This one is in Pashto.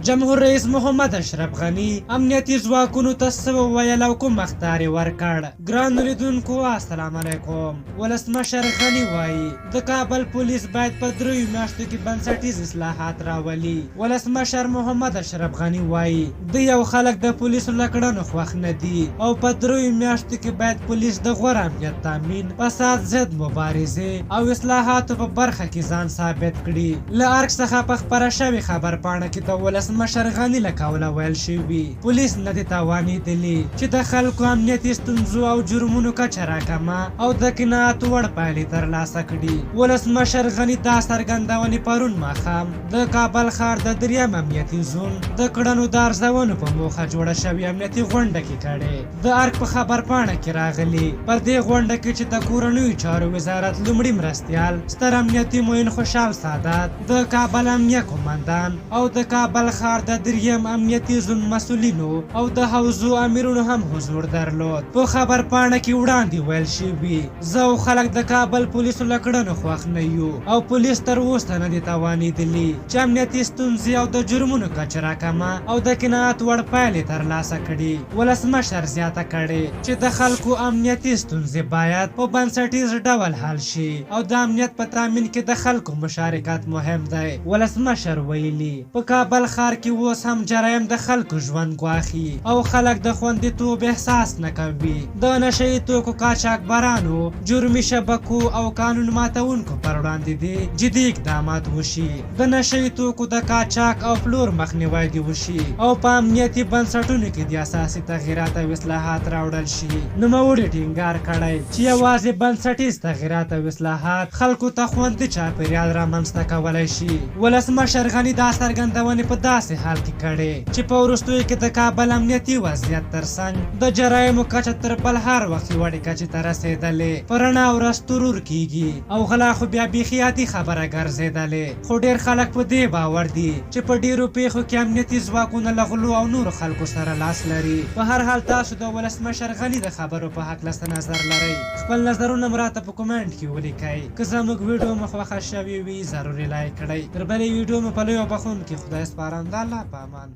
جمهور رئیس محمد اشرف غنی امنیتي ځواکونو ته څه وویل او کوم اخطار یې ورکړ؟ ګرانو لیدونکو السلام علیکم. ولسمشر غني وایي د کابل پولیس باید په 3 میاشتو کې بنسټیز اصلاحات راولي. ولسمشر محمد اشرف غني وایي د یو خلک د پولیسو له کړنو خوښ نه دي او په 3 میاشتو کې باید پولیس د غوره امنیت تامین، فساد ضد مبارزې او اصلاحاتو په برخه کې ځان ثابت کړي. له ارګ څخه په خپره شوې خبرپاڼه کې د ولسمشر غني له قوله ویل شوي پولیس نه دي توانېدلي چې د خلکو امنیتي ستونزو او جرمونو کچه راکمه او د قناعت وړ پایلې ترلاسه کړي. ولسمشر غني دا څرګندونې پرون ماښام د کابل ښار د 3 امنیتي زون د کړنو د ارزونو په موخه جوړه شوې امنیتي غونډه کې کړې. د ارګ په خبرپاڼه کې راغلي پر دې غونډه کې چې د کورنیو چارو وزارت لومړي مرستیال ستر امنیتي معین خوشحال سادات، د کابل امنیه قومندان او د کابل ښار د 3 امنیتي زون مسؤلینو او د حوزو امیرونو هم حضور درلود. په خبرپاڼه کې وړاندې ویل شوي زه او خلک د کابل پولیسو له کړنو خوښ نه یو او پولیس تر اوسه نه دي توانېدلي چې امنیتي ستونزې او د جرمونو کچه راکمه او د قناعت وړ پایلې ترلاسه کړي. ولسمشر زیاته کړې چې د خلکو امنیتي ستونزې باید په بنسټیز ډول حل شي او د امنیت په تامین کې د خلکو مشارکت مهم دی. ولسمشر ویلي په کابل ښار کې اوس هم جرایم د خلکو ژوند ګواښي او خلک د خوندیتوب احساس نه کوي. د نشه یي توکو قاچاقبرانو، جرمي شبکو او قانون ماتونکو پر وړاندې دي جدي اقدامات وشي. د نشه یي توکو د قاچاق او پلور مخنیوی دې وشي او په امنیتي بنسټونو کې د اساسي تغییرات او اصلاحات راوړل شي. نوموړي ټینګار کړی چې یوازې بنسټیز تغییرات او اصلاحات خلکو ته خوندي چاپیریال رامنځته کولی شي. ولسمشر غني دا څرګندونې په داسې حال کې کړې چې په وروستیو کې د کابل امنیتي وضعیت ترڅنګ د جرایمو کچه تر بل هر وخت لوړې کچې ته رسېدلې. په رڼا ورځ ترور کېږي او غلا خو بیا بیخي عادي خبره ګرځېدلې. خو ډېر خلک په دې باور دي چې په ډېرو پیښو کې امنیتي ځواکونه له غلو او نورو خلکو سره لاس لري. په هر حال تاسو د ولسمشر غني د خبرو په هکله څه نظر لرئ؟ خپل نظرونه مو راته په کومنټ کې ولیکئ. که زموږ ویډیو مو خوښه شوې وي ضروري لایک کړئ. تر بلې ویډیو مو په لوی او بخښونکي خدای سپارم. د الله په امان.